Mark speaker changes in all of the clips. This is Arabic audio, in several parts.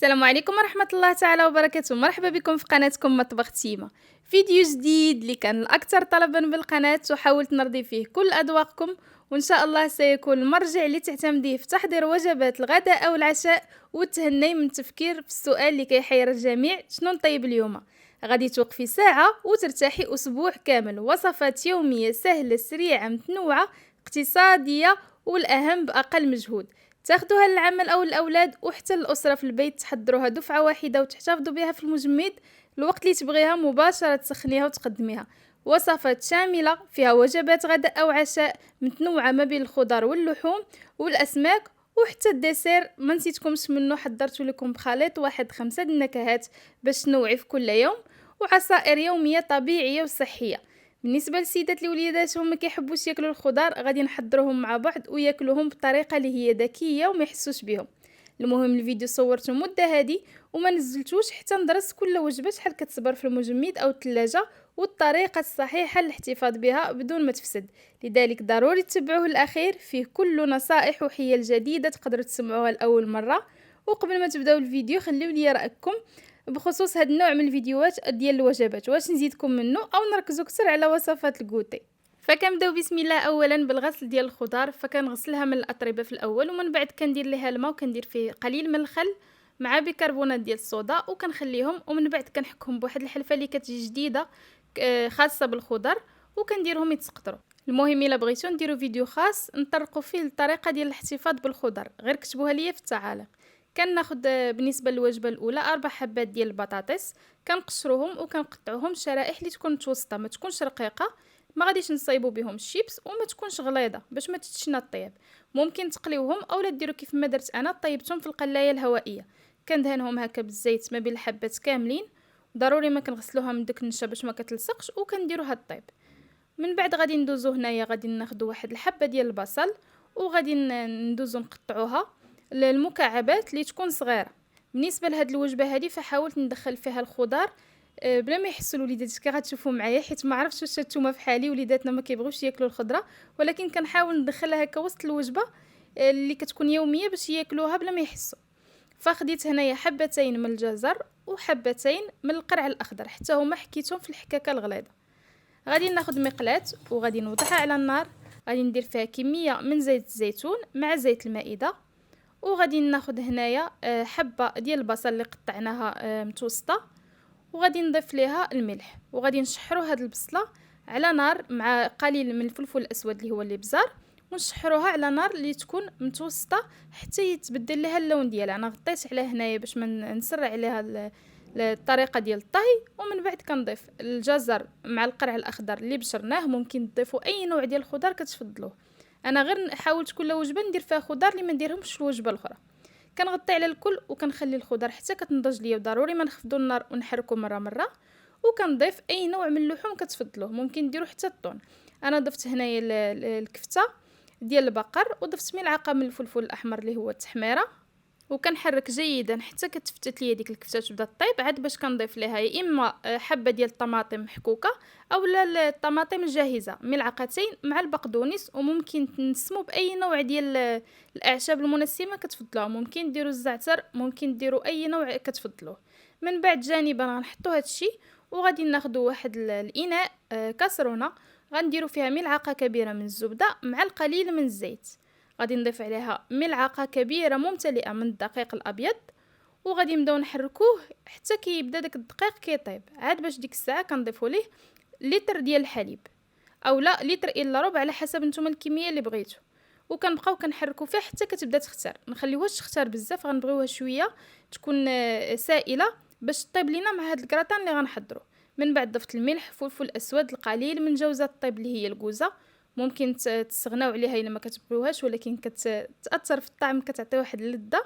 Speaker 1: السلام عليكم ورحمة الله تعالى وبركاته. مرحبا بكم في قناتكم مطبخ تيمة. فيديو جديد اللي كان الأكثر طلبا بالقناة وحاولت نرضي فيه كل أذواقكم، وإن شاء الله سيكون المرجع اللي تعتمديه في تحضير وجبات الغداء أو العشاء وتهني من التفكير في السؤال اللي كيحير الجميع: شنو نطيب اليوم؟ غادي توقفي ساعة وترتاحي أسبوع كامل. وصفات يومية سهلة سريعة متنوعة اقتصادية، والأهم بأقل مجهود. تاخدوها للعمل أو الأولاد وحتى الأسرة في البيت، تحضروها دفعة واحدة وتحتفظوا بها في المجمد الوقت اللي تبغيها مباشرة، تسخنيها وتقدميها. وصفات شاملة فيها وجبات غداء أو عشاء متنوعة ما بين الخضار واللحوم والأسماك، وحتى الدسير ما نسيتكمش منه، حضرت لكم بخليط واحد 5 النكهات باش تنوعي في كل يوم، وعصائر يومية طبيعية وصحية. بالنسبه للسيدات اللي وليداتهم ما كيحبوش ياكلوا الخضار، غادي نحضروهم مع بعض وياكلوهم بطريقه اللي هي ذكيه وما يحسوش بهم. المهم الفيديو صورته مده هادي وما نزلتوش حتى ندرس كل وجبه شحال كتصبر في المجمد او الثلاجه، والطريقه الصحيحه للاحتفاظ بها بدون ما تفسد. لذلك ضروري تتبعوه الاخير، فيه كل نصائح وحيل جديده تقدروا تسمعوها لاول مره. وقبل ما تبداو الفيديو خليو لي رايكم بخصوص هاد النوع من الفيديوهات ديال الوجبات، واش نزيدكم منه او نركزوا اكثر على وصفات الكوتي. فكنبداو بسم الله اولا بالغسل ديال الخضار. فكنغسلها من الاطربه في الاول، ومن بعد كندير ليها الماء وكندير فيه قليل من الخل مع بيكربونات ديال الصودا، وكنخليهم، ومن بعد كنحكهم بواحد الحلفه اللي كتجي جديده خاصه بالخضر، وكنديرهم يتسقطروا. المهم الا بغيتو نديرو فيديو خاص نطرقوا فيه الطريقه ديال الاحتفاظ بالخضر، غير كتبوها ليا في التعاليق. كناخد بالنسبه للوجبه الاولى 4 حبات ديال البطاطس، كنقشروهم وكنقطعوهم شرائح اللي تكون متوسطه، ما تكونش رقيقه، ما غاديش نصايبوا بهم الشيبس، وما تكونش غليظه باش ما تتشنا الطياب. ممكن تقليوهم اولا ديروا كيف ما درت انا، طيبتهم في القلايه الهوائيه. كندهنهم هكا بالزيت ما بين الحبات كاملين، ضروري ما كنغسلوها من داك النشا باش ما كتلصقش، وكنديروها الطيب. من بعد غادي ندوزو هنايا، غادي ناخدو واحد الحبه ديال البصل، وغادي ندوزو نقطعوها المكعبات اللي تكون صغيره. بالنسبه لهاد الوجبه هذه فحاولت ندخل فيها الخضار بلا ما يحسوا الوليدات. كي غتشوفوا معايا، حيت ما عرفتش واش نتوما في حالي وليداتنا ما كيبغوش ياكلوا الخضره، ولكن كنحاول ندخلها هكا وسط الوجبه اللي كتكون يوميه باش ياكلوها بلا ما يحسوا. فخديت هنايا حبتين من الجزر وحبتين من القرع الاخضر، حتى هما حكيتهم في الحكاكه الغليظه. غادي ناخذ مقلاة وغادي نوضعها على النار، غادي ندير فيها كميه من زيت الزيتون مع زيت المائده، وغادي ناخذ هنايا حبه ديال البصل اللي قطعناها متوسطه، وغادي نضيف ليها الملح، وغادي نشحروا هاد البصله على نار مع قليل من الفلفل الاسود اللي هو الابزار، ونشحروها على نار اللي تكون متوسطه حتى يتبدل لها اللون ديالها. انا غطيت عليها هنايا باش ما نسرع عليها الطريقه ديال الطهي. ومن بعد كنضيف الجزر مع القرع الاخضر اللي بشرناه. ممكن تضيفوا اي نوع ديال الخضر كتفضلوه، انا غير حاولت كل وجبه ندير فيها خضار اللي ما نديرهمش في الوجبه الاخرى. كنغطي على الكل وكنخلي الخضر حتى كتنضج ليا، وضروري ما نخفضوا النار ونحركوا مره. وكنضيف اي نوع من اللحوم كتفضلوه، ممكن ديروا حتى الطون. انا ضفت هنايا الكفته ديال البقر، وضفت ملعقه من الفلفل الاحمر اللي هو التحميره، وكنحرك جيدا حتى كتفتت ليا ديك الكفته تبدا طيب. عاد باش كنضيف ليها يا اما حبه ديال الطماطم محكوكه اولا الطماطم الجاهزه ملعقتين مع البقدونس، وممكن تنسموا باي نوع ديال الاعشاب المنسمه كتفضلوها، ممكن ديروا الزعتر، ممكن ديروا اي نوع كتفضلوه. من بعد جانبا غنحطوا هادشي، وغادي ناخذوا واحد الاناء كاسرونه، غنديروا فيها ملعقه كبيره من الزبده مع القليل من الزيت، غادي نضيف عليها ملعقه كبيره ممتلئه من الدقيق الابيض، وغادي نبداو نحركوه حتى كيبدا داك الدقيق كيطيب. عاد باش ديك الساعه كنضيفوا ليه لتر ديال الحليب او لا لتر الا ربع على حسب نتوما الكميه اللي بغيتو، وكنبقاو كنحركوا فيه حتى كتبدا تختار. نخليوهاش تختار بزاف، غنبغيوها شويه تكون سائله باش طيب لينا مع هاد الكراتان اللي غنحضروا. من بعد ضفت الملح، فلفل اسود، القليل من جوزة الطيب اللي هي الكوزه، ممكن تستغناو عليها الا ما كتبغيوهاش، ولكن كتاثر في الطعم، كتعطي واحد اللذه.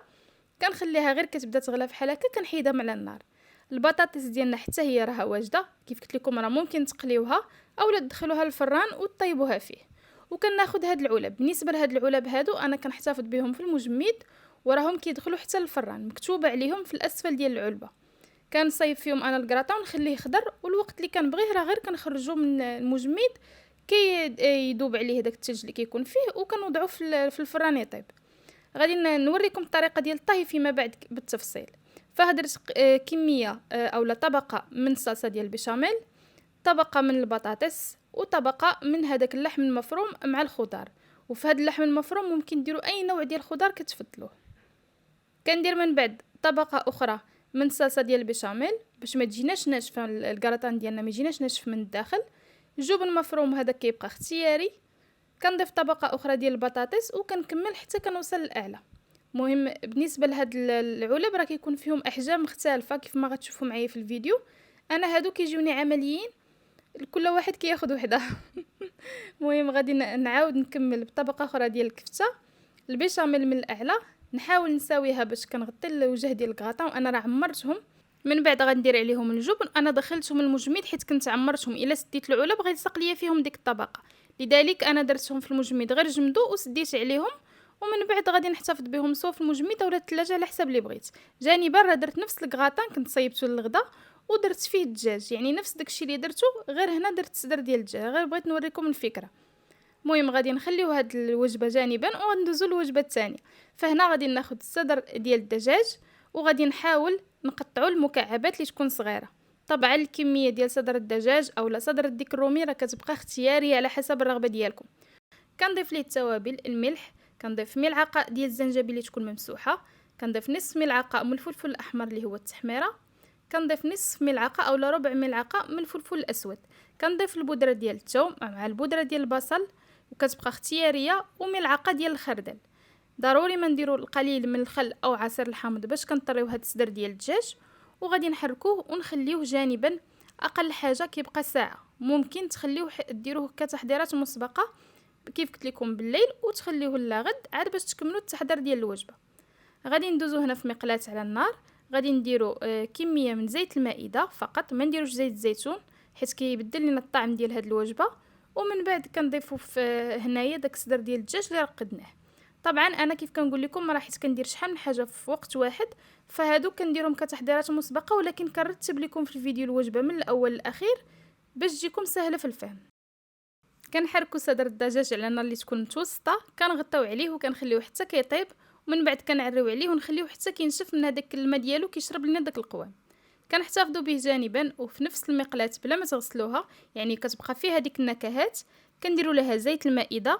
Speaker 1: كنخليها غير كتبدا تغلى بحال هكا، كنحيدها من على النار. البطاطس ديالنا حتى هي راها واجده، كيف قلت لكم راه ممكن تقليوها اولا تدخلوها للفران وتطيبوها فيه. وكناخذ هاد العلب. بالنسبه لهاد العلب هادو انا كنحتفظ بهم في المجمد، وراهم كيدخلوا حتى للفران، مكتوبه عليهم في الاسفل ديال العلبه. كنصايب فيهم انا الكراطه ونخليه يخضر، والوقت اللي كنبغيه راه غير كنخرجوه من المجمد كي يذوب عليه داك الثلج اللي كيكون فيه، وكنوضعوه في الفران يطيب. غادي نوريكم الطريقه ديال الطهي فيما بعد بالتفصيل. فهدرت كميه اولا طبقه من الصلصه ديال البيشاميل، طبقه من البطاطس، وطبقه من هذاك اللحم المفروم مع الخضار. وفي هذا اللحم المفروم ممكن ديروا اي نوع ديال الخضار كتفضلوه. كندير من بعد طبقه اخرى من الصلصه ديال البيشاميل باش ما تجيناش ناشفه، الكراتان ديالنا ما يجيناش ناشف من الداخل. الجبن المفروم هذا كيبقى اختياري. كنضيف طبقه اخرى ديال البطاطس وكنكمل حتى كنوصل للاعلى. مهم بالنسبه لهاد العلب راه كيكون فيهم احجام مختلفه كيف ما غتشوفوا معايا في الفيديو. انا هادو كيجوني عمليين، كل واحد كياخذ وحده. المهم غادي نعاود نكمل بطبقه اخرى ديال الكفته، البيشاميل من الاعلى. نحاول نساويها باش كنغطي الوجه ديال الكغاطا، وانا راه عمرتهم. من بعد غندير عليهم الجبن، انا دخلتهم المجمد حيت كنت عمرتهم، الا سديت العلب غيلصق ليا فيهم ديك الطبقه، لذلك انا درتهم في المجمد غير جمدو وسديت عليهم. ومن بعد غادي نحتفظ بهم سواء في المجمد اولا الثلاجه على حسب اللي بغيت. جانبا راه درت نفس الكغاطان كنت صايبته للغدا ودرت فيه الدجاج، يعني نفس داكشي اللي درته، غير هنا درت صدر ديال الدجاج، غير بغيت نوريكم الفكره. المهم غادي نخليو هاد الوجبه جانبا وندوزو للوجبه الثانيه. فهنا غادي ناخذ الصدر ديال الدجاج وغادي نحاول نقطعو المكعبات اللي تكون صغيره. طبعا الكميه ديال صدر الدجاج اولا صدر الديك الرومي راه كتبقى اختياريه على حسب الرغبه ديالكم. كنضيف ليه التوابل، الملح، كنضيف ملعقه ديال الزنجبيل اللي تكون ممسوحه، كنضيف نصف ملعقه من الفلفل الاحمر اللي هو التحميره، كنضيف نصف ملعقه اولا ربع ملعقه من الفلفل الاسود، كنضيف البودره ديال الثوم مع البودره ديال البصل وكتبقى اختياريه، وملعقه ديال الخردل. ضروري ما نديروا القليل من الخل او عصير الحامض باش كنطريو هاد الصدر ديال الدجاج. وغادي نحركوه ونخليوه جانبا، اقل حاجه كيبقى ساعه. ممكن تخليوه ديروه كتحضيرات مسبقه كيف قلت لكم بالليل وتخليوه لغد عاد باش تكملوا التحضير ديال الوجبه. غادي ندوزو هنا في مقلاة على النار، غادي نديرو كميه من زيت المائده فقط، ما نديروش زيت الزيتون حيت كيبدل لنا الطعم ديال هاد الوجبه. ومن بعد كنضيفو في هنايا داك الصدر ديال الدجاج اللي رقدناه. طبعا انا كيف كنقول لكم راه حيت كندير شحال من حاجه في وقت واحد، فهادو كنديرهم كتحضيرات مسبقه، ولكن كنرتب لكم في الفيديو الوجبه من الاول للاخير باش تجيكم سهله في الفهم. كنحركوا صدر الدجاج على نار اللي تكون متوسطه، كنغطيو عليه وكنخليوه حتى كيطيب، ومن بعد كنعريو عليه ونخليوه حتى كينشف من هذاك الماء ديالو كيشرب لنا داك القوام. كنحتفظوا به جانبا وفي نفس المقلاة بلا ما تغسلوها، يعني كتبقى فيها ديك النكهات. كنديروا لها زيت المائده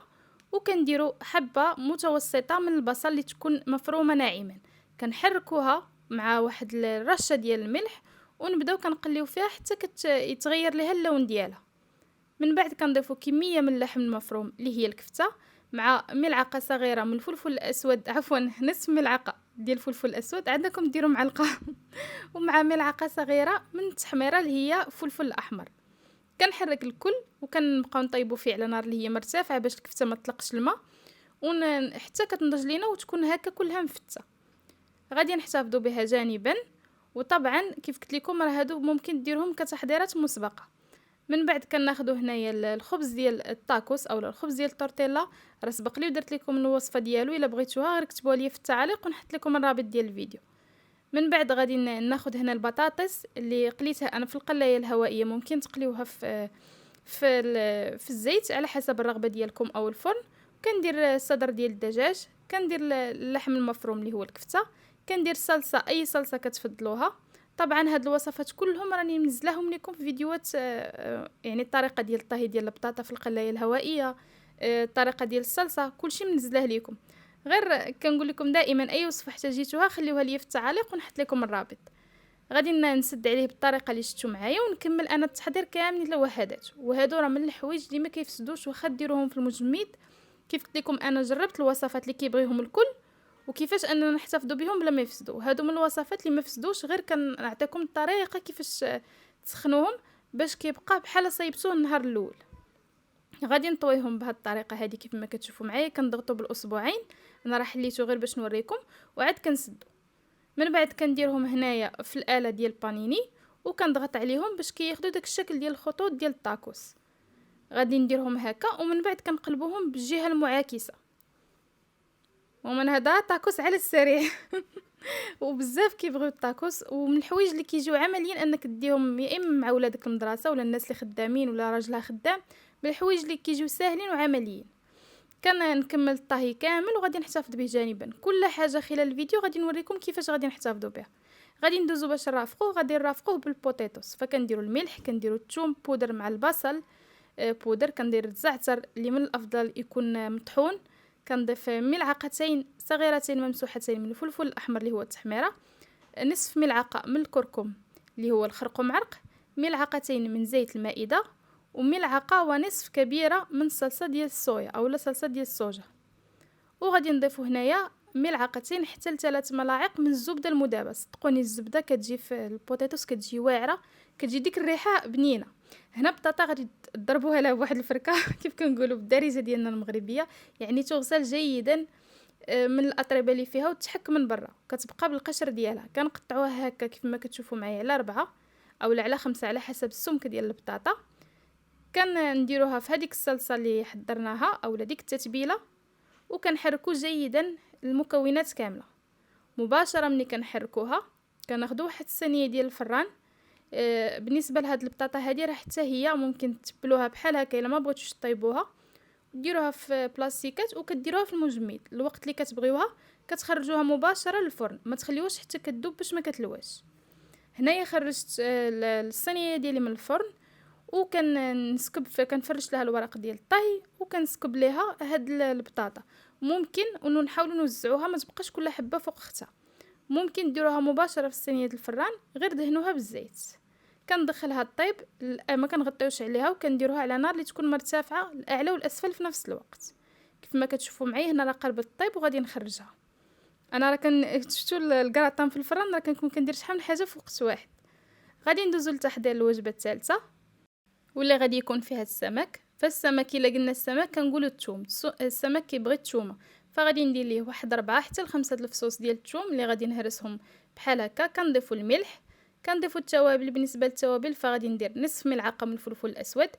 Speaker 1: وكنديروا حبه متوسطه من البصل اللي تكون مفرومه ناعما، كنحركوها مع واحد الرشه ديال الملح ونبداو كنقليو فيها حتى يتغير لها اللون ديالها. من بعد كنضيفوا كميه من اللحم المفروم اللي هي الكفته مع ملعقه صغيره من الفلفل الاسود، عفوا نصف ملعقه ديال الفلفل الاسود، عندكم ديروا معلقه. ومع ملعقه صغيره من التحميره اللي هي فلفل احمر. كنحرك الكل وكنبقاو نطيبوا فيه على نار اللي هي مرتفعه باش الكفته ما تطلقش الماء حتى كتنضج لينا وتكون هكا كلها مفته. غادي نحتفظوا بها جانبا. وطبعا كيف قلت لكم راه هادو ممكن ديرهم كتحضيرات مسبقه. من بعد كناخذوا هنايا الخبز ديال التاكوس اولا الخبز ديال التورتيلا، راه سبق لي ودرت لكم الوصفه ديالو، الا بغيتوها غير كتبوها لي في التعاليق ونحط لكم الرابط ديال الفيديو. من بعد غادي ناخذ هنا البطاطس اللي قليتها انا في القلايه الهوائيه، ممكن تقليوها في الزيت على حسب الرغبه ديالكم او الفرن. كندير الصدر ديال الدجاج، كندير اللحم المفروم اللي هو الكفته، كندير صلصه اي صلصه كتفضلوها. طبعا هاد الوصفات كلهم راني منزلاهم لكم في فيديوهات، يعني الطريقه ديال الطهي ديال البطاطا في القلايه الهوائيه، الطريقه ديال الصلصه، كلشي منزلاه لكم. غير كنقول لكم دائما اي وصفه احتاجيتوها خليوها لي في التعاليق ونحط لكم الرابط. غادي نسد عليه بالطريقه اللي شفتوا معايا ونكمل انا التحضير كامل الوحدات. وهادو راه من الحوايج اللي ما كيفسدوش واخا ديروهم في المجمد. كيف قلت لكم انا جربت الوصفات اللي كيبغيهم الكل وكيفاش اننا نحتفظوا بهم بلا ما يفسدوا. هادو من الوصفات اللي ما فسدوش، غير كنعطيكم الطريقه كيفاش تسخنوهم باش كيبقى بحال صايبتوه النهار الاول. غادي نطويهم بهذه الطريقه هذه كيف ما كتشوفوا معايا، كنضغطوا بالاصبعين، انا راه حليته غير باش نوريكم، وعاد كنسدو. من بعد كنديرهم هنايا في الاله ديال البانيني وكنضغط عليهم باش كياخذوا داك الشكل ديال الخطوط ديال التاكوس. غادي نديرهم هكا ومن بعد كنقلبوهم بالجهه المعاكسه. ومن هذا تاكوس على السريع. وبزاف كيبغيو التاكوس، ومن الحوايج اللي كيجيو عمليا انك ديهم يا اما مع ولادك المدرسه ولا الناس اللي خدامين ولا راجلها خدام، من الحوايج اللي كيجيو ساهلين وعمليين. نكمل الطهي كامل وغادي نحتفظ به جانبا. كل حاجه خلال الفيديو غادي نوريكم كيفاش غادي نحتفظوا بها. غادي ندوزو باش نرافقوه، غادي نرافقوه بالبوتيتوس، فكنديروا الملح، كنديروا الثوم بودر مع البصل بودر، كندير الزعتر اللي من الافضل يكون مطحون، كنضيف ملعقتين صغيرتين ممسوحتين من الفلفل الاحمر اللي هو التحميره، نصف ملعقه من الكركم اللي هو الخرقوم عرق، ملعقتين من زيت المائده، وملعقه ونصف كبيره من صلصه ديال الصويا اولا صلصه ديال الصوجا. وغادي نضيفو هنايا ملعقتين حتى ل3 ملاعق من الزبده المذابه. صدقوني الزبده كتجي في البوتيتوس كتجي واعره، كتجي ديك الريحه بنينه. هنا بطاطا غادي تضربوها لها بواحد الفركه كيف كنقولوا بالدارجه ديالنا المغربيه، يعني تغسل جيدا من الاطربه اللي فيها وتحك من برا، كتبقى بالقشر ديالها. كنقطعوها هكا كيف ما كتشوفوا معايا على 4 اولا على 5 على حسب السمك ديال البطاطا. كنديروها في هذيك الصلصه اللي حضرناها اولا ديك التتبيله، وكنحركو جيدا المكونات كامله. مباشره ملي كنحركوها كناخذوا واحد الصينيه ديال الفران. بالنسبه لهاد البطاطا هذه راه حتى هي ممكن تبلوها بحال هكا الا ما بغيتوش طيبوها، ديروها في بلاستيكات وكديروها في المجمد. الوقت اللي كتبغيوها كتخرجوها مباشره للفرن، ما تخليوش حتى كتذوب باش ما كتلواش. هنايا خرجت الصينيه ديالي من الفرن، وكنسكب كنفرش لها الورق ديال الطهي وكنسكب ليها هاد البطاطا. ممكن انه نحاولوا نوزعوها ما تبقاش كل حبه فوق اختها، ممكن ديروها مباشره في صينيه الفران غير دهنوها بالزيت. كندخلها الطيب ما كنغطيوش عليها، وكنديروها على نار اللي تكون مرتفعه الاعلى والاسفل في نفس الوقت. كيف ما كتشوفوا معايا هنا راه قربت الطيب وغادي نخرجها. انا راه شفتوا الكراطان في الفران راه كنكون كندير شحال من حاجه في وقت واحد. غادي ندوزو لتحضير الوجبه الثالثه واللي غادي يكون فيها السمك. فالسمك الا قلنا السمك كنقولوا الثوم، السمك كيبغي الثومه، فغادي ندير ليه واحد 4 حتى ل 5 الفصوص ديال الثوم اللي غادي نهرسهم بحال هكا. كنضيفوا الملح، كنضيفوا التوابل. بالنسبه للتوابل فغادي ندير نصف ملعقه من الفلفل الاسود،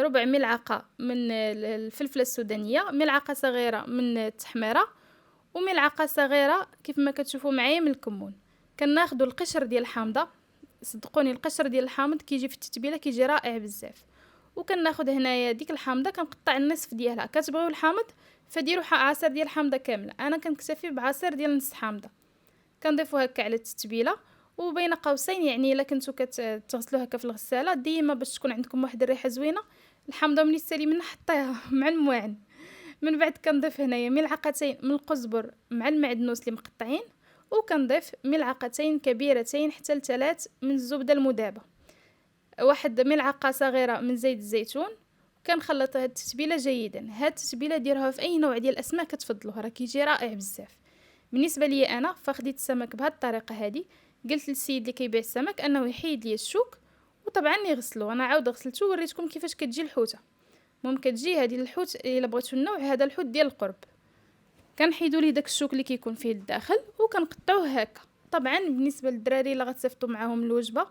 Speaker 1: ربع ملعقه من الفلفله السودانيه، ملعقه صغيره من التحميره، وملعقه صغيره كيف ما كتشوفوا معايا من الكمون. كناخذوا القشر ديال الحامضه، صدقوني القشر ديال الحامض كيجي في التتبيله كيجي رائع بزاف. وكناخذ هنايا ديك الحامضه كنقطع النصف ديالها. كتبغيو الحامض فديروا عصير ديال الحامضه كامله، انا كنكتفي بعصير ديال نص حامضه. كنضيفوها هكا على التتبيله، وبين قوسين يعني الا كنتو كتغسلوها هكا في الغساله ديما باش تكون عندكم واحد الريحه زوينه. الحامضه ملي تسالي منها حطيها مع المواعن. من بعد كنضيف هنايا ملعقتين من القزبر مع المعدنوس اللي مقطعين، وكنضيف ملعقتين كبيرتين حتى ل3 من الزبده المذابه، واحد ملعقه صغيره من زيت الزيتون. كنخلط هاد التتبيله جيدا. هاد التتبيله ديروها في اي نوع ديال الاسماك كتفضلوه، راه كيجي رائع بزاف. بالنسبه لي انا فخديت السمك بهاد الطريقه هذه. قلت للسيد اللي كيبيع السمك انه يحيد لي الشوك وطبعا يغسلو. انا عاود غسلته ووريتكم كيفاش كتجي الحوته. ممكن تجي هذه الحوت الا بغيتو النوع هذا الحوت ديال القرب. كنحيدوا ليه داك الشوك اللي كيكون فيه الداخل وكنقطعوه هكا. طبعا بالنسبه للدراري اللي غتصيفطوا معاهم الوجبه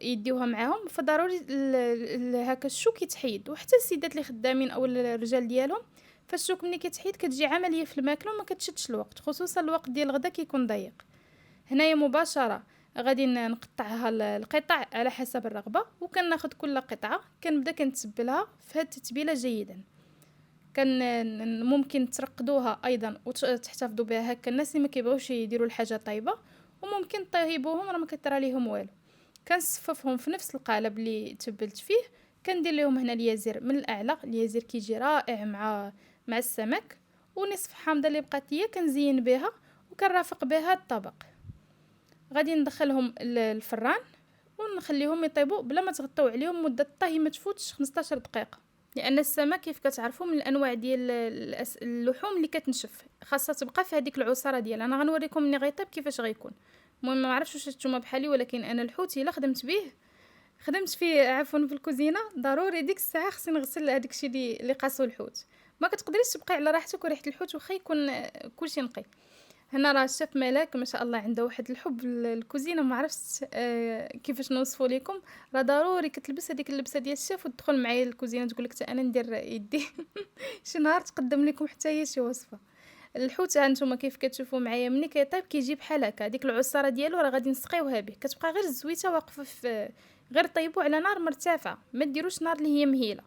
Speaker 1: يديوها معاهم فضروري هكا الشوك يتحيد، وحتى السيدات اللي خدامين او الرجال ديالهم فالشوك ملي كيتحيد كتجي عمليه في الماكله وما كتشدش الوقت، خصوصا الوقت ديال الغدا كيكون ضيق. هنايا مباشره غادي نقطعها القطع على حسب الرغبه، وكناخذ كل قطعه كنبدا كنتبلها في هذه التتبيله جيدا. كان ممكن ترقدوها ايضا وتحتفظوا بها هكا الناس اللي ما كيبغيوش يديروا الحاجه طيبه، وممكن طيبوهم راه ما كثر عليهم والو. كنصففهم في نفس القالب اللي تبلت فيه. كندير لهم هنا اليازير من الاعلى، اليازير كيجي رائع مع السمك، ونصف حامضه اللي بقات ليا كنزين بها وكنرافق بها الطبق. غادي ندخلهم الفران ونخليهم يطيبوا بلا ما تغطيو عليهم. مده الطهي ما تفوتش 15 دقيقه، لان السمك كيف كتعرفوا من الانواع ديال اللحوم اللي كتنشف، خاصه تبقى في هذيك العصاره ديالها. انا غنوريكم ملي غيطيب كيفاش غيكون. المهم ما عرفتش واش نتوما بحالي، ولكن انا الحوت الا خدمت فيه عفوا في الكوزينه ضروري ديك الساعه خصني نغسل هذاك الشيء اللي قاسو الحوت. ما كتقدريش تبقاي على راحتك وريحه الحوت واخا يكون كلشي نقي. هنا راه الشيف ملاك ما شاء الله عنده واحد الحب للكوزينه، ما عرفتش كيفاش نوصفه لكم. راه ضروري كتلبس هذيك اللبسه ديال الشيف وتدخل معايا الكوزينه تقول لك انا ندير يدي شي نهار تقدم لكم حتى هي شي وصفه. الحوت ها نتوما كيف كتشوفوا معايا ملي كيطيب كيجي بحال هكا. ديك العصاره ديالو راه غادي نسقيوها به، كتبقى غير الزويته واقفه في غير طيبوا على نار مرتفعه، ما ديروش نار اللي هي مهيله.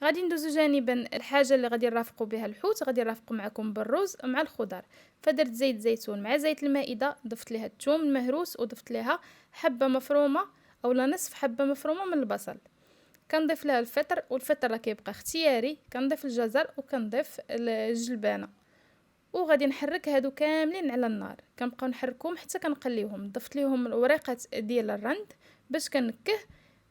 Speaker 1: غادي ندوزو جانبا الحاجه اللي غادي نرافقوا بها الحوت، غادي نرافقوا معكم بالرز مع الخضر. فدرت زيت زيتون مع زيت المائده، ضفت ليها الثوم المهروس وضفت ليها حبه مفرومه اولا نصف حبه مفرومه من البصل. كنضيف لها الفطر، والفطر راه كيبقى اختياري، كنضيف الجزر وكنضيف الجلبانه، وغادي نحرك هادو كاملين على النار. كنبقاو نحركوهم حتى كنقليوهم. ضفت ليهم الوريقات ديال الرند باش كنكه،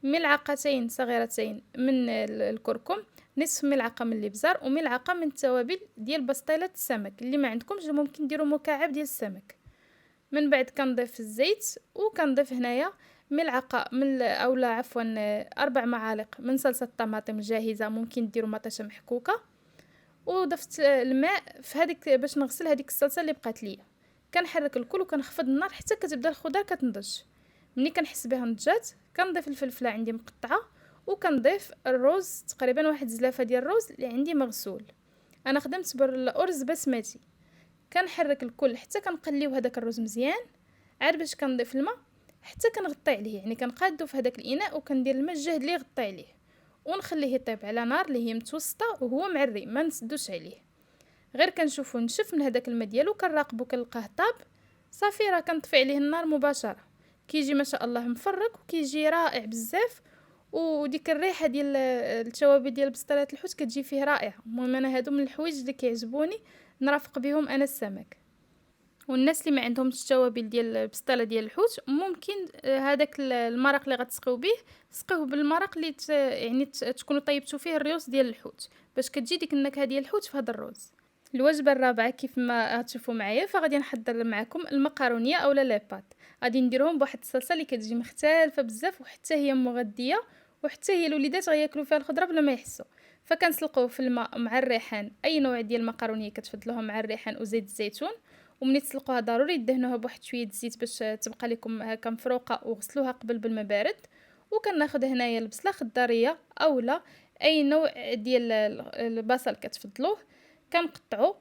Speaker 1: ملعقتين صغيرتين من الكركم، نصف ملعقه من الابزار، وملعقه من التوابل ديال بسطيله السمك. اللي ما عندكمش ممكن ديروا مكعب ديال السمك. من بعد كنضيف الزيت، وكنضيف هنايا ملعقه من اولا عفوا 4 معالق من صلصه الطماطم جاهزه، ممكن ديروا مطيشه محكوكه. وضفت الماء في هذيك باش نغسل هذيك الصلصه اللي بقات ليا. كنحرك الكل وكنخفض النار حتى كتبدا الخضر كتنضج. ملي كنحس بها نضجات كنضيف الفلفله عندي مقطعه، وكنضيف الرز تقريبا واحد زلافه ديال الرز اللي عندي مغسول. انا خدمت بالارز بسمتي. كنحرك الكل حتى كنقليو هذاك الرز مزيان، عاد باش كنضيف الماء حتى كنغطي عليه، يعني كنقادو في هذاك الاناء وكندير الماء الجهد اللي يغطي عليه، ونخليه يطيب على نار اللي هي متوسطه وهو معري، ما نسدوش عليه. غير كنشوفو نشف من هذاك الماء ديالو كنراقبو كنلقاه طاب صافي، راه كنطفي عليه النار مباشره. كيجي ما شاء الله مفرك وكيجي رائع بزاف، وديك الريحه ديال التوابل ديال بسطرات الحوت كتجي فيه رائعه. المهم انا هادو من الحوايج اللي كيعجبوني نرافق بهم انا السمك. والناس اللي ما عندهمش التوابل ديال البسطاله ديال الحوت ممكن هذاك المرق اللي غتسقيو به سقيوه بالمرق اللي يعني تكونوا طيبتوا فيه الريوس ديال الحوت باش كتجي ديك النكهه ديال الحوت في هذا الرز. الوجبه الرابعه كيف ما غتشوفوا معايا، فغادي نحضر معكم المقارونيه اولا لاباط. غادي نديرهم بواحد الصلصه اللي كتجي مختلفه بزاف، وحتى هي مغذيه، وحتى هي الوليدات غياكلوا فيها الخضره بلا ما يحسوا. فكنسلقوه في الماء مع الريحان، اي نوع ديال المقارونيه كتفضلوها مع الريحان وزيت الزيتون. ومني تسلقوها ضروري دهنوها بواحد شويه الزيت باش تبقى لكم هكا مفروقه، وغسلوها قبل بالماء بارد. وكناخذ هنايا البصله خضاريه اولا اي نوع ديال البصل كتفضلوه، كنقطعو.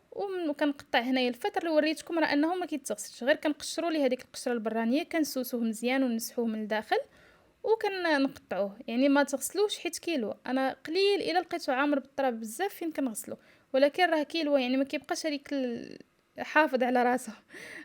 Speaker 1: وكنقطع هنايا الفطر اللي وريتكم راه انه ما كيتغسلش، غير كنقشروا ليه هذيك القشره البرانيه، كنسوسوه مزيان ونسحوه من الداخل وكنقطعوه. يعني ما تغسلوش حيت كيلو، انا قليل الا لقيته عامر بالتراب بزاف فين كنغسلو، ولكن راه كيلو يعني ما كيبقاش هذيك حافظ على راسه.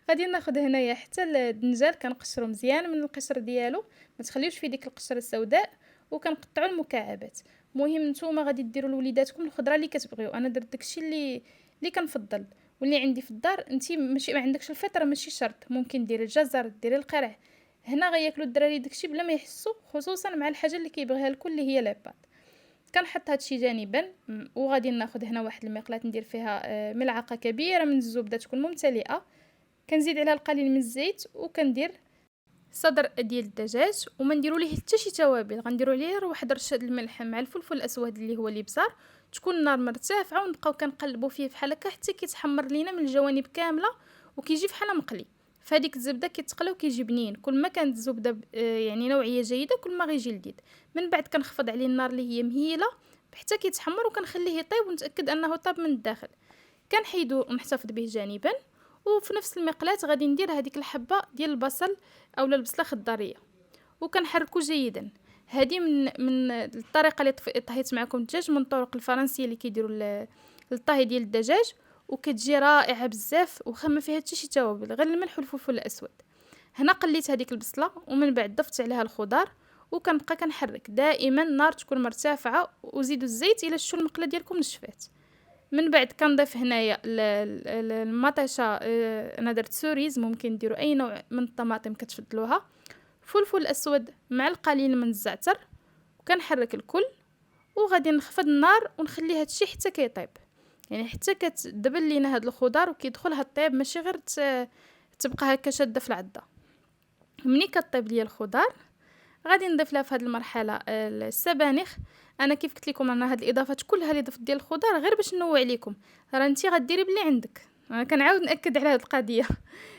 Speaker 1: غادي ناخذ هنايا حتى الدنجال كنقشرو مزيان من القشر ديالو، ما تخليوش فيه ديك القشره السوداء، وكنقطعوا المكعبات. مهم نتوما غادي ديروا لوليداتكم الخضره اللي كتبغيو، انا درت داكشي اللي كنفضل واللي عندي في الدار. انتي ماشي ما عندكش الفطره ماشي شرط، ممكن ديري الجزر ديري القرع، هنا غياكلوا الدراري داكشي بلا ما يحسوا، خصوصا مع الحاجه اللي كيبغيها الكل اللي هي لاباط. كنحط هادشي جانبا، وغادي ناخذ هنا واحد المقلاة ندير فيها ملعقه كبيره من الزبده تكون ممتلئه، كنزيد عليها القليل من الزيت، وكندير صدر ديال الدجاج وما نديروا ليه حتى شي توابل، غنديروا عليه غير واحد رشه الملح مع الفلفل الاسود اللي هو الابزار، تكون النار مرتفعه ونبقاو كنقلبوا فيه بحال هكا حتى كيتحمر لينا من الجوانب كامله وكيجي بحال مقلي. فهاديك الزبده كيتقلى وكيجي بنين. كل ما كانت الزبده يعني نوعيه جيده كل ما غيجي لذيذ. من بعد كنخفض عليه النار اللي هي مهيله حتى كيتحمر، وكنخليه يطيب ونتاكد انه طاب من الداخل. كنحيدو ونحتفظ به جانبا. وفي نفس المقلاة غادي ندير هذيك الحبه ديال البصل اولا البصله خضاريه، وكنحركو جيدا. هذه من الطريقه اللي طهيت معكم الدجاج من الطرق الفرنسيه اللي كيديروا الطهي ديال الدجاج، وكتجي رائعه بزاف وخا ما فيها حتى شي توابل، غير الملح والفلفل الاسود. هنا قليت هذيك البصله ومن بعد ضفت عليها الخضار، وكنبقى كنحرك دائما، النار تكون مرتفعه، وزيدوا الزيت الى شتو المقله ديالكم نشفات. من بعد كنضيف هنايا المطيشه، انا درت سوريز، ممكن ديروا اي نوع من الطماطم كتفضلوها، فلفل اسود مع القليل من الزعتر، وكنحرك الكل. وغادي نخفض النار ونخلي هادشي حتى كيطيب، يعني حتى كتدبل لينا هاد الخضار وكيدخل هاد الطيب، ماشي غير تبقى هكا شاده في العضه. ملي كطيب ليا الخضار غادي نضيف لها في هذه المرحله السبانخ. انا كيف قلت لكم انا هاد الاضافات كلها اللي ضفت ديال الخضار غير باش نوع عليكم، راه انت غديري باللي عندك. انا كنعاود ناكد على هذه القضيه.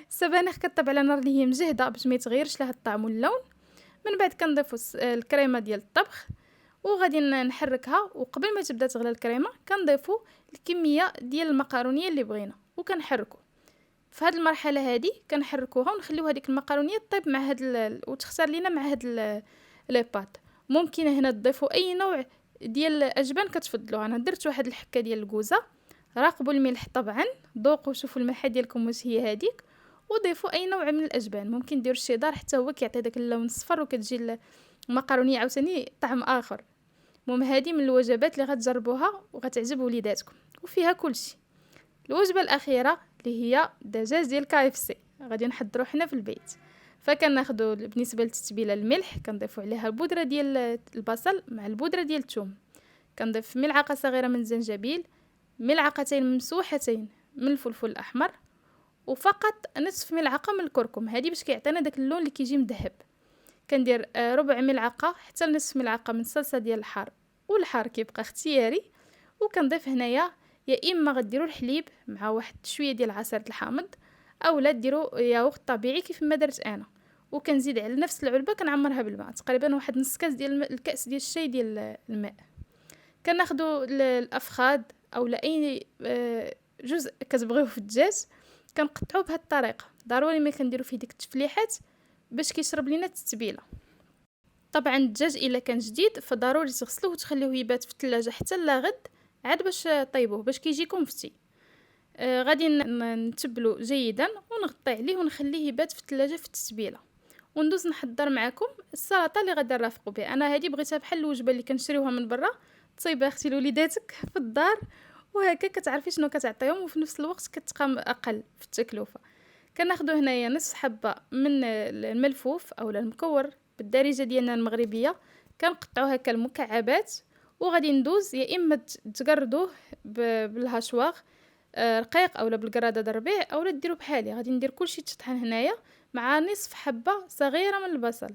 Speaker 1: السبانخ كطيب على نار اللي هي مجهده باش ما يتغيرش لها الطعم واللون. من بعد كنضيفوا الكريمه ديال الطبخ وغادي نحركها، وقبل ما تبدا تغلى الكريمه كنضيفوا الكميه ديال المقارونيه اللي بغينا وكنحركوا. في هذه المرحله هذه كنحركوها ونخليو هذيك المقارونيه طيب مع هاد وتختار لينا مع هاد لي بات. ممكن هنا تضيفوا اي نوع ديال الاجبان كتفضلوها. انا درت واحد الحكه ديال الكوزه. راقبوا الملح طبعا، ذوقوا شوفوا الملح ديالكم واش هي هذيك، وضيفوا اي نوع من الاجبان. ممكن ديروا الشيدار حتى هو كيعطي داك اللون الصفر وكتجي المقارونيه عاوتاني طعم اخر. المهم هذه من الوجبات اللي غتجربوها وغتعجب وليداتكم وفيها كلشي. الوجبه الاخيره اللي هي دجاج ديال KFC غادي نحضروا حنا في البيت. فكناخذوا بالنسبه للتتبيله الملح، كنضيفوا عليها البودره ديال البصل مع البودره ديال الثوم، كنضيف ملعقه صغيره من الزنجبيل، ملعقتين ممسوحتين من الفلفل الاحمر، وفقط نصف ملعقه من الكركم، هذه باش كيعطينا داك اللون اللي كيجي مذهب. كندير ربع ملعقه حتى نصف ملعقه من الصلصه ديال الحار، والحار كيبقى اختياري. وكنضيف هنايا يا اما غديروا الحليب مع واحد شويه ديال عصير الحامض، او لا ديروا ياغورت طبيعي كيف ما درت انا. وكنزيد على نفس العلبه كنعمرها بالماء، تقريبا واحد نص كاس ديال الكاس ديال الشاي ديال الماء. كناخذوا الافخاد او لا اي جزء كتبغيوه في الدجاج، كنقطعوه بهذه الطريقه. ضروري ما كنديروا فيه ديك التفليحات باش كيشرب لينا التتبيله. طبعا الدجاج الا كان جديد فضروري تغسلوه وتخليوه يبات في الثلاجه حتى لغد عاد باش طيبوه باش كيجيكم مفتي. غادي نتبلو جيدا ونغطي عليه ونخليه يبات في الثلاجه في التتبيله. وندوز نحضر معكم السلطه اللي غادي نرافقوا بها. انا هذه بغيتها بحال الوجبه اللي كنشريوها من برا، تصايبها اختي لوليداتك في الدار وهكا كتعرفي شنو كتعطيهم، وفي نفس الوقت كتقام اقل في التكلفه. كناخذوا هنايا نص حبه من الملفوف او المكور بالدارجه ديالنا المغربيه، كنقطعوه هكا المكعبات، وغادي ندوز يا اما تقردوه بالهاشواغ رقيق اولا بالقراده الربيع، اولا ديروا بحالي. غادي ندير كلشي تطحن هنايا مع نصف حبه صغيره من البصل.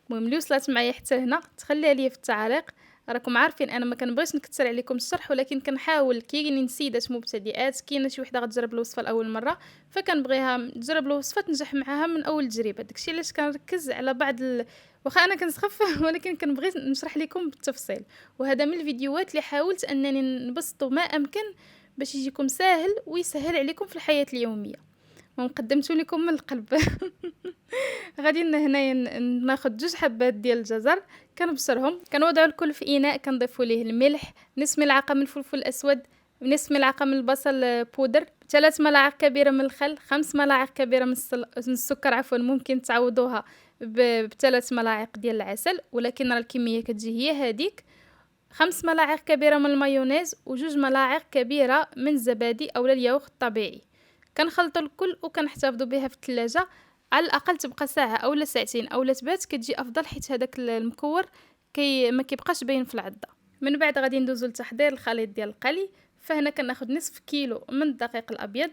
Speaker 1: المهم اللي وصلت معايا حتى هنا تخليها لي في التعليق. راكم عارفين انا ما كنبغيش نكثر عليكم الشرح، ولكن كنحاول كي نسيدات مبتدئات كاينه شي وحده غتجرب الوصفه لاول مره فكنبغيها تجرب الوصفه تنجح معاها من اول تجربه. داكشي علاش كنركز على بعض واخا انا كنسخف ولكن كنبغي نشرح لكم بالتفصيل. وهذا من الفيديوهات اللي حاولت انني نبسطه ما امكن باش يجيكم ساهل ويسهل عليكم في الحياه اليوميه. قدمت لكم من القلب. غادي هنايا ناخذ جوج حبات ديال الجزر، كنبشرهم، كنوضعوا الكل في اناء، كنضيفوا ليه الملح، نصف ملعقه من الفلفل الاسود، نصف ملعقه من البصل بودر، 3 ملاعق كبيره من الخل، 5 ملاعق كبيره من السكر عفوا، ممكن تعوضوها ب3 ملاعق ديال العسل ولكن راه الكميه كتجي هي هذيك، 5 ملاعق كبيره من المايونيز، وجوج ملاعق كبيره من الزبادي اولا الياغورت الطبيعي. كنخلطوا الكل وكنحتفظوا بها في الثلاجه على الاقل تبقى ساعه اولا ساعتين اولا تبات، كتجي افضل حيت هذاك المكور ما كيبقاش باين في العضه. من بعد غادي ندوزو لتحضير الخليط ديال القلي. فهنا كناخذ نصف كيلو من الدقيق الابيض،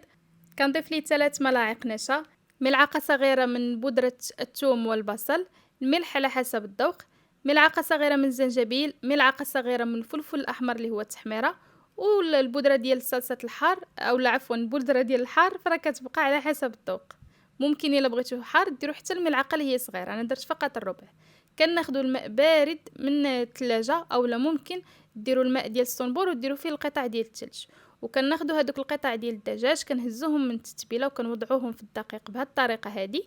Speaker 1: كنضيف ليه 3 ملاعق نشا، ملعقه صغيره من بودره الثوم والبصل، الملح على حسب الذوق، ملعقه صغيره من الزنجبيل، ملعقه صغيره من الفلفل الاحمر اللي هو التحميره، والبودره ديال صلصه الحار اولا عفوا البودره ديال الحار فراه كتبقى على حسب الذوق. ممكن الا بغيتوه حار ديروا حتى الملعقه اللي هي صغيره، انا درت فقط الربع. كناخذوا الماء بارد من الثلاجه اولا ممكن ديروا الماء ديال الصنبور وديروا فيه القطع ديال الثلج. وكناخذوا هذوك القطع ديال الدجاج كنهزوهم من التتبيله وكنوضعوهم في الدقيق بهذه الطريقه هذه.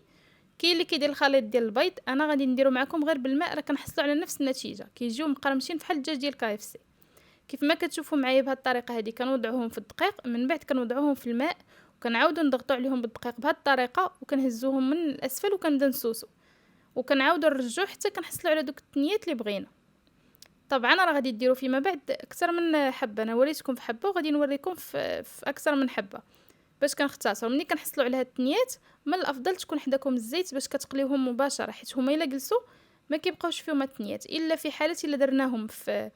Speaker 1: كاين اللي كيدير الخليط ديال البيض، انا غادي نديرو معكم غير بالماء، راه كنحصلوا على نفس النتيجه، كيجيو مقرمشين بحال الدجاج ديال KFC. كيف ما كتشوفوا معايا بهذه الطريقه هذه كنوضعوهم في الدقيق، من بعد كنوضعوهم في الماء وكنعاودوا نضغطوا عليهم بالدقيق بهذه الطريقه وكنهزوهم من الاسفل وكنبدا نسوسو وكنعاودوا نرجعوا حتى كنحصلوا على دوك التنيات اللي بغينا. طبعا راه غادي ديروا فيما بعد اكثر من حبه، انا وريتكم في حبه وغادي نوريكم في اكثر من حبه باش كنختصروا. ملي كنحصلوا على هاد التنيات من الافضل تكون حداكم الزيت باش كتقليوهم مباشره، حيت هما الا جلسوا ما كيبقاوش فيهم التنيات، الا في حاله الا درناهم في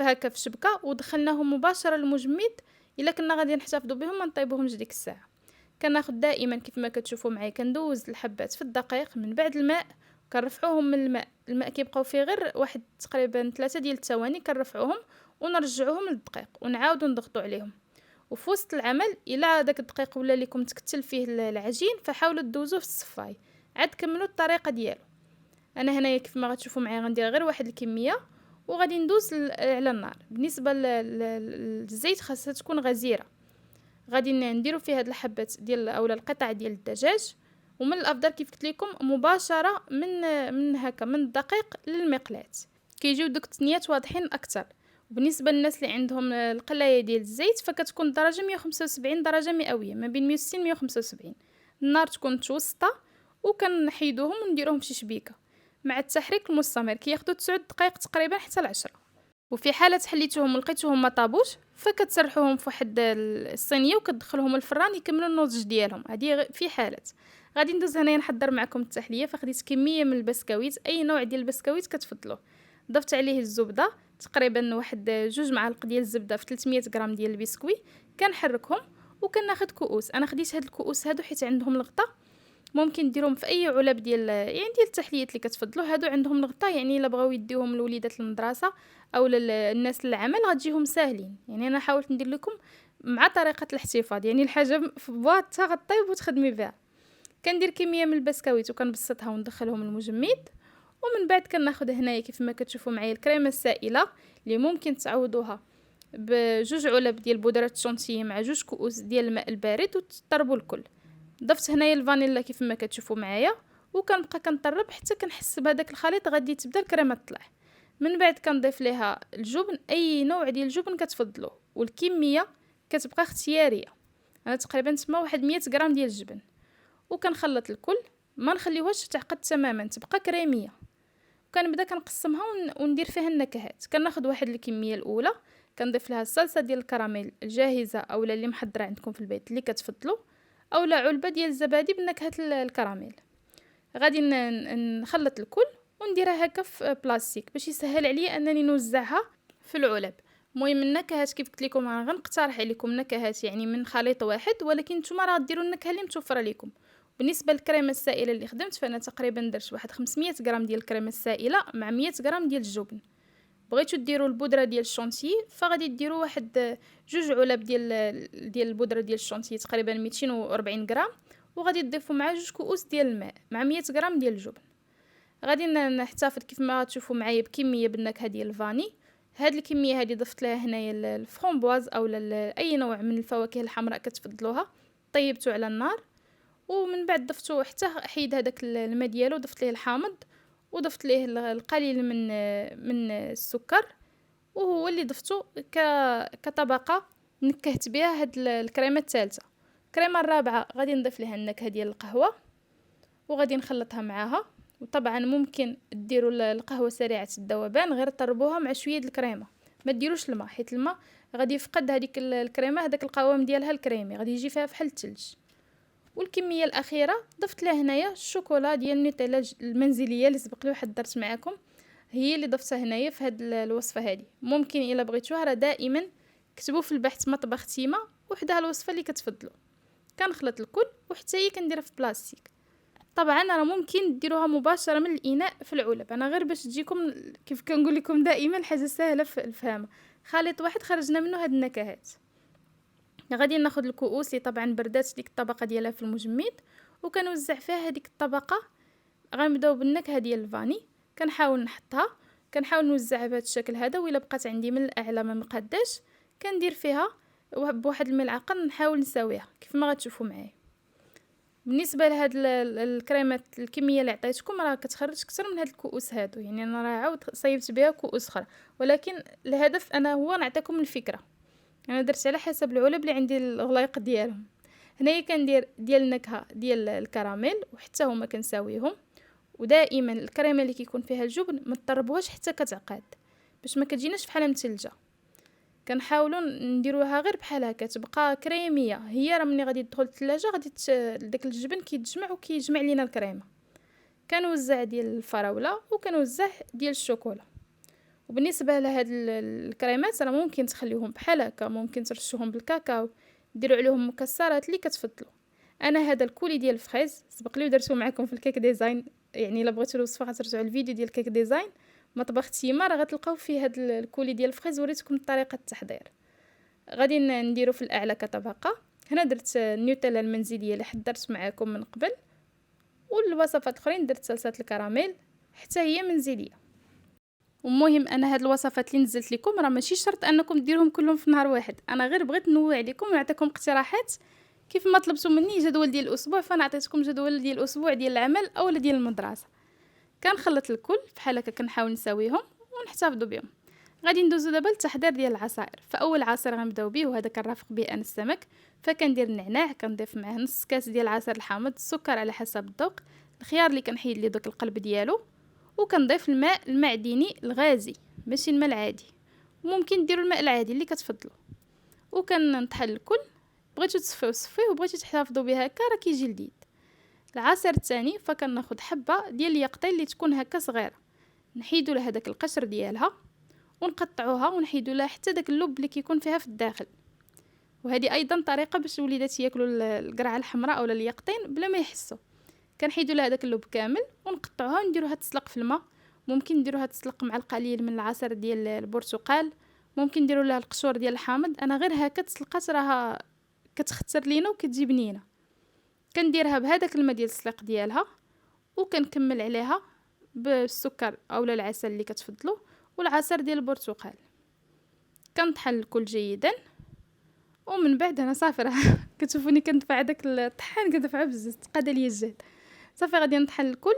Speaker 1: هكا في شبكه ودخلناهم مباشره للمجمد. الا كنا غادي نحتفظوا بهم ما نطيبوهمش ديك الساعه. كناخذ دائما كيف ما كتشوفوا معايا كندوز الحبات في الدقيق، من بعد الماء كنرفعوهم من الماء كيبقاو فيه غير واحد تقريبا 3 ديال الثواني، كنرفعوهم ونرجعوهم للدقيق ونعاودوا نضغطوا عليهم. وفي وسط العمل الا داك الدقيق ولا لكم تكتل فيه العجين فحاولوا تدوزوه في الصفاي، عاد كملوا الطريقه ديالو. انا هنايا كيف ما غتشوفوا معايا غندير غير واحد الكميه وغادي ندوز على النار. بالنسبه للزيت خاصها تكون غزيره. غادي نديروا فيه هاد الحبات ديال اولا القطع ديال الدجاج، ومن الافضل كيف قلت لكم مباشره من هكا من الدقيق للمقلاة. كيجيو دوك التنيات واضحين اكثر. وبالنسبه للناس اللي عندهم القلايه ديال الزيت فكتكون درجه 175 درجه مئويه، ما بين 160 175. النار تكون متوسطه، وكنحيدوهم ونديروهم في شي شبيكه مع التحريك المستمر، كياخذوا 9 دقائق تقريبا حتى ل10. وفي حاله حليتوهم ولقيتوهم ما طابوش فكتسرحوهم في واحد الصينيه وكتدخلوهم الفران يكملوا النضج ديالهم. هذه في حاله. غادي ندوز هنايا نحضر معكم التحليه. فخديت كميه من البسكويت، اي نوع ديال البسكويت كتفضلوه. ضفت عليه الزبده، تقريبا واحد 2 معالق ديال الزبده في 300 غرام ديال البسكوي. كنحركهم وكناخذ كؤوس. انا خديت هاد الكؤوس هادو حيت عندهم الغطا، ممكن ديروهم في اي علب ديال ديال التحليات اللي كتفضلوا. هادو عندهم الغطا، يعني الا بغاو يديوهم لوليدات المدرسه او للناس العمل غتجيهم ساهلين. يعني انا حاولت ندير لكم مع طريقه الاحتفاظ، يعني الحاجه في بواطه غطيب وتخدمي بها. كندير كميه من البسكويت وكنبسطها وندخلهم المجمد. ومن بعد كناخذ هنايا كيف ما كتشوفوا معايا الكريمه السائله اللي ممكن تعوضوها بجوج علب ديال بودره الشونتيي مع 2 كؤوس ديال الماء البارد وتطربوا الكل. ضفت هنايا الفانيلا كيف ما كتشوفوا معايا، وكنبقى كنطرب حتى كنحس بهذاك الخليط غادي تبدا الكريمه تطلع. من بعد كنضيف ليها الجبن، اي نوع ديال الجبن كتفضلوه، والكميه كتبقى اختياريه. انا تقريبا تما واحد 100 غرام ديال الجبن. وكنخلط الكل، ما نخليوهاش تعقد تماما، تبقى كريميه. وكنبدا كنقسمها وندير فيها النكهات. كناخذ واحد الكميه الاولى كنضيف لها الصلصه ديال الكراميل الجاهزه اولا اللي محضره عندكم في البيت اللي كتفضلوا، اولا علبه ديال الزبادي بنكهه الكراميل. غادي نخلط الكل ونديرها هكا في بلاستيك باش يسهل عليا انني نوزعها في العلب. المهم النكهات كيف قلت لكم انا غنقترح عليكم نكهات يعني من خليط واحد، ولكن نتوما راه ديروا النكهه اللي متوفره لكم. بالنسبه للكريمه السائله اللي خدمت فانا تقريبا درت واحد 500 غرام ديال الكريمه السائله مع 100 غرام ديال الجبن. بغيتو ديروا البودره ديال الشونتي فغادي ديروا واحد 2 علب ديال البودره ديال الشونتي تقريبا 240 غرام، وغادي تضيفوا مع 2 كؤوس ديال الماء مع 100 غرام ديال الجبن. غادي نحتفظ كيف ما تشوفوا معايا بكميه بالنكهه ديال الفاني. هاد الكميه هذه ضفت لها هنايا الفرامبواز او اي نوع من الفواكه الحمراء كتفضلوها، طيبته على النار. ومن بعد ضفتو حتى حيد هذاك الماء ديالو، ضفت ليه الحامض وضفت ليه القليل من السكر، وهو اللي ضفتو كطبقه نكهت بها هاد الكريمه الثالثه. الكريمه الرابعه غادي نضيف لها النكهه ديال القهوه وغادي نخلطها معاها. وطبعا ممكن ديروا القهوه سريعه الذوبان، غير طربوها مع شويه الكريمه، ما ديروش الماء حيت الماء غادي يفقد هذيك الكريمه هذاك القوام ديالها الكريمي، غادي يجي فيها بحال الثلج. والكميه الاخيره ضفت لها هنايا الشوكولا ديال نوتيلا المنزليه اللي سبق لي حضرت معكم، هي اللي ضفتها هنايا في هاد الوصفه هذه. ممكن الا بغيتوها راه دائما كتبوا في البحث مطبخ تيما وحدها الوصفه اللي كتفضلوا. كنخلط الكل وحتى هي كنديرها في بلاستيك. طبعا راه ممكن ديروها مباشره من الاناء في العلب، انا غير باش تجيكم كيف كنقول لكم دائما حاجه سهله في الفهم. خليط واحد خرجنا منه هاد النكهات. غادي ناخذ الكؤوس اللي طبعا بردات ديك الطبقه ديالها في المجمد وكنوزع فيها هذيك الطبقه. غنبداو بالنكهه ديال الفاني، كنحاول نحطها، كنحاول نوزعها بهذا الشكل هذا. وإلا بقات عندي من الاعلى ما مقاداش كندير فيها بواحد الملعقه نحاول نساويها كيف ما غتشوفوا معايا. بالنسبه لهاد الكريمه الكميه اللي عطيتكم راه كتخرج اكثر من هاد الكؤوس هادو، يعني انا راه عاود صيبت بها كؤوس اخرى، ولكن الهدف انا هو نعطيكم الفكره. انا درت على حسب العلب اللي عندي الغلايق ديالهم. هنايا كندير ديال النكهه ديال الكراميل وحتى هما كنساويهم. ودائما الكريمه اللي كيكون فيها الجبن ما تطربوهاش حتى كتعقد باش ما كتجيناش بحال متلجه. كنحاولوا نديروها غير بحال هكا تبقى كريميه. هي راه ملي غادي تدخل الثلاجه غادي داك الجبن كيتجمع وكيجمع لينا الكريمه. كنوزع ديال الفراوله وكنوزع ديال الشوكولا. وبالنسبه لهاد الكريمات راه ممكن تخليوهم بحال هكا، ممكن ترشوهم بالكاكاو، ديروا عليهم مكسرات اللي كتفضلوا. انا هذا الكولي ديال الفريز سبق لي ودرتو معكم في الكيك ديزاين، يعني الا بغيتوا الوصفه غترجعوا الفيديو ديال الكيك ديزاين مطبخ تيما راه غتلقاو فيه هاد الكولي ديال الفريز وريتكم طريقه التحضير. غادي نديرو في الاعلى كطبقه. هنا درت النوتيلا المنزليه اللي حضرت معكم من قبل، والوصفات الاخرين درت صلصه الكراميل حتى هي منزليه. ومهم انا هاد الوصفات اللي نزلت لكم راه ماشي شرط انكم ديروهم كلهم في نهار واحد، انا غير بغيت نوع عليكم ونعطيكم اقتراحات كيف ما طلبتوا مني جدول ديال الاسبوع، فانا عطيتكم جدول ديال الاسبوع ديال العمل او ديال المدرسه. كنخلط الكل بحال هكا كنحاول نساويهم ونحتفظوا بهم. غادي ندوزو دابا للتحضير ديال العصائر. فاول عصير غنبداو به وهذا كنرافق به انا السمك، فكندير النعناع، كنضيف معاه نص كاس ديال العصير الحامض، السكر على حسب الذوق، الخيار اللي كنحيد ليه دوك القلب ديالو، وكنضيف الماء المعدني الغازي ماشي الماء العادي، وممكن ديروا الماء العادي اللي كتفضلوا، وكنطحن الكل. بغيتو تصفيو صفيه، وبغيتو تحتفظوا به هكا راه كيجي لذيذ. العصير الثاني فكناخذ حبه ديال اليقطين اللي تكون هكا صغيره، نحيدوا لها داك القشر ديالها ونقطعوها ونحيدوا لها حتى داك اللب اللي كيكون فيها في الداخل. وهذه ايضا طريقه باش الوليدات ياكلوا القرعه الحمراء اولا اليقطين بلا ما يحسوا. كنحيدوا لها داك اللب كامل ونقطعوها ونديروها تسلق في الماء، ممكن نديروها تسلق مع القليل من العصير ديال البرتقال، ممكن نديروا لها القشور ديال الحامض. انا غير هكا تسلقات راها كتختر لينا وكتجي بنينه. كنديرها بهذاك الماء ديال السلق ديالها، وكنكمل عليها بالسكر اولا العسل اللي كتفضلوا والعصير ديال البرتقال. كنطحن الكل جيدا، ومن بعد انا صافي راه كتشوفوني كندفع داك الطحان كندفع بزاف تقاد ليا الجهد. صافي غادي نطحن الكل،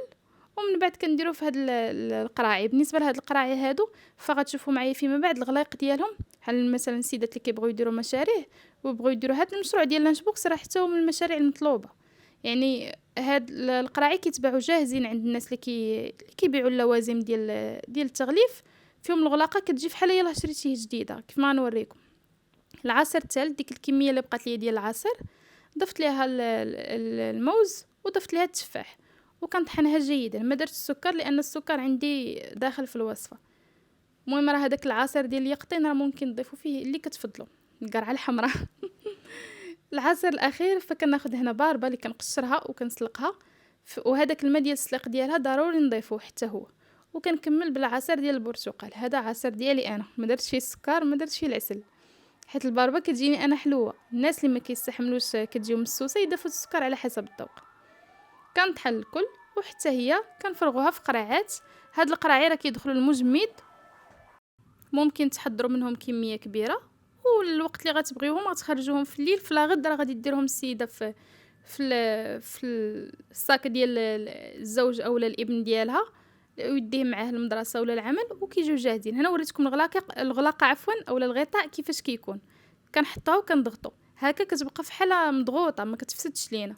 Speaker 1: ومن بعد كنديرو في هاد القراعي. بالنسبه لهاد القراعي هادو فغتشوفوا معايا فيما بعد الغلايق ديالهم، بحال مثلا السيدات اللي كيبغيو يديروا مشاريع وبغيو يديروا هاد المشروع ديال لانش بوكس، راه حتى هو من المشاريع المطلوبه. يعني هاد القراعي كيتباعوا جاهزين عند الناس اللي كيبيعوا اللوازم ديال التغليف، فيهم الغلاقه كتجي فحال يلاه شريتيه جديده كيف ما نوريكم. العصير الثالث، ديك الكميه اللي بقات لي ديال العصير ضفت ليها الموز وضفت ليها التفاح، وكنطحنها جيدا. ما درت السكر لان السكر عندي داخل في الوصفه. المهم راه هذاك العصير ديال اليقطين راه ممكن تضيفوا فيه اللي كتفضلوا، القرعه الحمراء. العصير الاخير فكناخذ هنا باربه اللي كنقشرها وكنسلقها، وهذاك الماء ديال السلق ديالها ضروري نضيفوه حتى هو. وكنكمل بالعصير ديال البرتقال. هذا عصير ديالي انا، ما درتش فيه السكر ما درتش فيه العسل، حيت الباربه كتجيني انا حلوه. الناس اللي ما كيستحملوش كتجيهم مسوسه يضيفوا السكر على حسب الذوق. كنطحن الكل وحتى هي كنفرغوها في قرعات. هاد القراعي راه كيدخلوا المجمد، ممكن تحضروا منهم كميه كبيره، والوقت اللي غتبغيوهم غتخرجوهم في الليل. في لاغد راه غادي ديرهم السيده في الصاك ديال الزوج اولا الابن ديالها، ويديه معاه المدرسه ولا العمل، وكيجيو جاهزين. هنا وريتكم الغلاقه عفوا اولا الغطاء كيفاش كيكون. كنحطوها وكنضغطوا هكا كتبقى فحال مضغوطه ما كتفسدش لينا.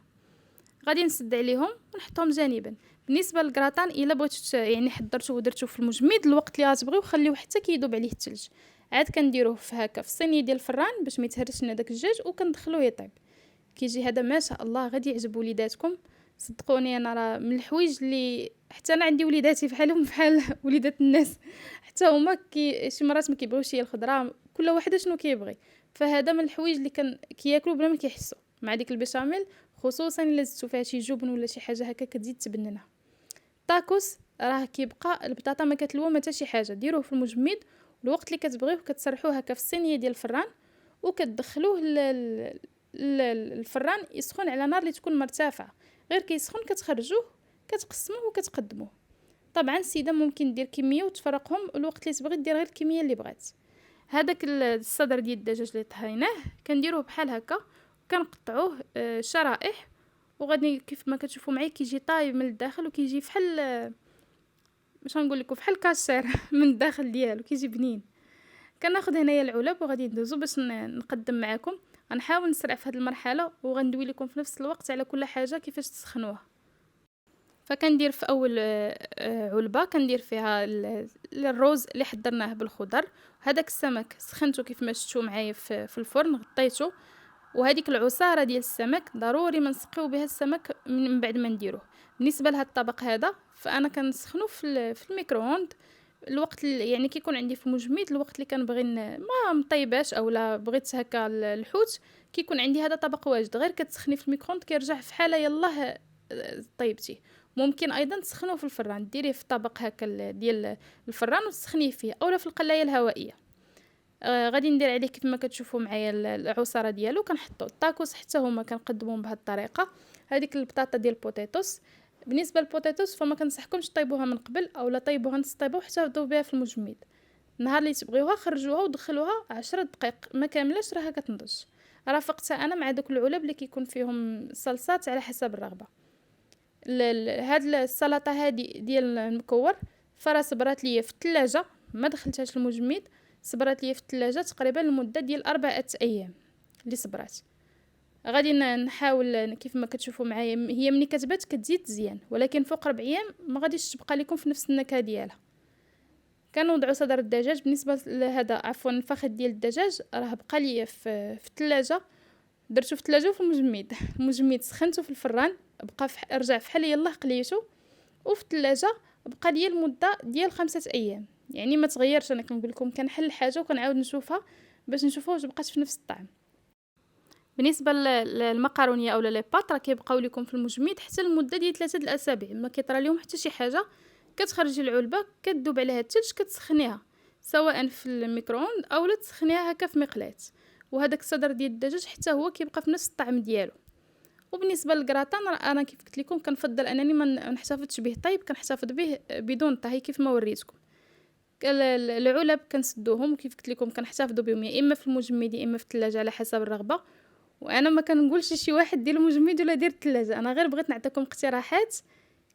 Speaker 1: غادي نسد عليهم ونحطهم جانبا. بالنسبه للكراتان الا بغيتو يعني حضرتوه ودرتوه في المجمد الوقت اللي غتبغيو خليوه حتى كيذوب عليه الثلج، عاد كنديروه في هكا في الصينيه ديال الفران باش ما يتهرش لنا داك الدجاج، وكندخلوه يطيب. كيجي هذا ما شاء الله غادي يعجب وليداتكم. صدقوني انا راه من الحوايج اللي حتى انا عندي وليداتي بحالهم بحال وليدات الناس، حتى هما شي مرات ما كيبغيوش هي الخضره، كل واحد شنو كيبغي. فهذا من الحوايج اللي كياكلوا بلا ما كيحسوا مع ديك البشاميل، خصوصا الا زدتو فيها شي جبن ولا شي حاجه هكا كتزيد تبننها. الطاكوس راه كيبقى البطاطا ما كتلوى حتى شي حاجه، ديروه في المجمد، والوقت اللي كتبغيوه كتسرحوه هكا في الصينيه ديال الفران، وكتدخلوه الفران يسخن على نار اللي تكون مرتفعه. غير كيسخن كتخرجوه كتقسموه وكتقدموه. طبعا السيده ممكن دير كميه وتفرقهم، الوقت اللي تبغي دير غير الكميه اللي بغات. هذاك الصدر ديال الدجاج اللي طهيناه كنديروه بحال هكا، كنقطعوه شرائح، وغادي كيف ما كتشوفوا معايا كيجي طايب من الداخل، وكيجي فحال باش نقول لكم فحال كاشير من الداخل ديالو، كيجي بنين. كناخذ هنايا العلب وغادي ندوزو باش نقدم معكم. غنحاول نسرع في هذه المرحله، وغندوي لكم في نفس الوقت على كل حاجه كيفاش تسخنوها. فكندير في اول علبه كندير فيها الرز اللي حضرناه بالخضر. هذاك السمك سخنته كيف ما شفتوا معايا في الفرن، غطيته. وهذيك العصاره ديال السمك ضروري ما نسقيو بها السمك من بعد ما نديروه. بالنسبه لهذا الطبق هذا فانا كنسخنه في الميكرووند، الوقت يعني كيكون عندي في مجمد، الوقت اللي كنبغي ما مطيباش اولا بغيت هكا الحوت، كيكون عندي هذا طبق واجد، غير كتسخني في الميكرووند كيرجع في حاله يلاه طيبتي. ممكن ايضا تسخنوه في الفران، ديريه في طبق هكا ديال الفران وتسخنيه فيه، اولا في القلايه الهوائيه. غادي ندير عليه كيف ما كتشوفوا معايا العصاره ديالو. كنحطوا الطاكوس حتى هما كنقدموهم بهذه الطريقه. هذيك البطاطا ديال البوتيتوس، بالنسبه للبوتيتوس فما كنصحكمش طيبوها من قبل اولا طيبوها نص طيبه وحتى بها في المجمد. النهار اللي تبغيوها خرجوها ودخلوها 10 دقائق ما كاملاش راها كتنضج. رافقتها انا مع دوك العلب اللي كيكون فيهم صلصات على حسب الرغبه. هاد السلطه هادي ديال المكور فرا صبرات ليا في الثلاجه ما دخلتهاش المجمد، صبرات لي في الثلاجه تقريبا لمده ديال 4 ايام اللي صبرات. غادي نحاول كيف ما كتشوفوا معايا، هي ملي كتبات كتزيد تزيان، ولكن فوق 4 ايام ما غاديش تبقى لكم في نفس النكهه ديالها. كنوضعوا صدر الدجاج. بالنسبه لهذا عفوا الفخذ ديال الدجاج راه بقى لي في الثلاجه، درتو في الثلاجه وفي المجمد. المجمد سخنته في الفران، بقى رجع فحال يلاه قليته، وفي الثلاجه بقى لي المده ديال 5 ايام. يعني ما تغيرش، انا كنقول لكم كنحل الحاجه وكنعاود نشوفها باش نشوفها واش بقات في نفس الطعم. بالنسبه للمكرونيه اولا لي باط راه كيبقاو لكم في المجمد حتى المده ديال 3 الاسابيع، ما كيطرى لهم حتى شي حاجه. كتخرجي العلبه كتذوب عليها الثلج، كتسخنيها سواء في الميكرووند اولا تسخنيها هكا في مقلاة، وهذاك الصدر ديال الدجاج حتى هو كيبقى في نفس الطعم ديالو. وبالنسبه للكراتان انا كيف قلت لكم كنفضل انني ما نحتفظش به طيب، كنحتفظ به بدون طهي كيف ما وريتكم. العلب كنسدوهم وكيف قلت لكم كنحتفظوا بهم يا اما في المجمد يا اما في الثلاجه على حسب الرغبه. وانا ما كنقولش شي واحد دير المجمد ولا دير الثلاجه، انا غير بغيت نعطيكم اقتراحات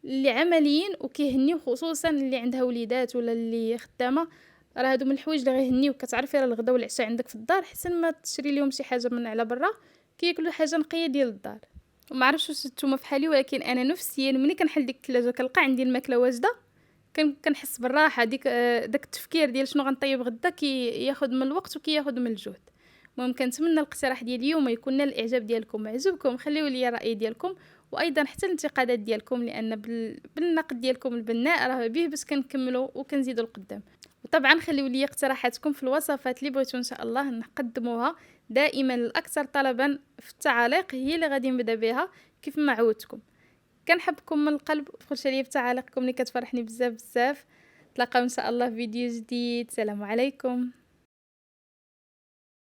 Speaker 1: اللي عمليين وكيهنيو، خصوصا اللي عندها وليدات ولا اللي خدامه. راه هادو من الحوايج اللي غيهنيو، كتعرفي راه الغدا والعشاء عندك في الدار، حسن ما تشري لهم شي حاجه من على برا كياكلوا حاجه نقيه ديال الدار. وما عرفتش واش نتوما فحالي، ولكن انا نفسيا ملي كنحل ديك الثلاجه كنلقى عندي الماكله واجده، كنحس بالراحه. داك التفكير ديال شنو غنطيب غدا ياخذ من الوقت وكياخذ من الجهد. المهم كنتمنى الاقتراح ديال اليوم يكون نال الاعجاب ديالكم، عجبكم خليوا لي الراي ديالكم، وايضا حتى الانتقادات ديالكم، لان بالنقد ديالكم البناء راه به باش كنكملوا وكنزيدوا القدام. وطبعا خليوا لي اقتراحاتكم في الوصفات اللي بغيتوا ان شاء الله نقدموها. دائما الاكثر طلبا في التعاليق هي اللي غادي نبدا بها كيف ما عودتكم. كنحبكم من القلب، تخرجوا لي بتعاليقكم اللي كتفرحني بزاف بزاف. تلاقاو ان شاء الله في فيديو جديد. سلام عليكم.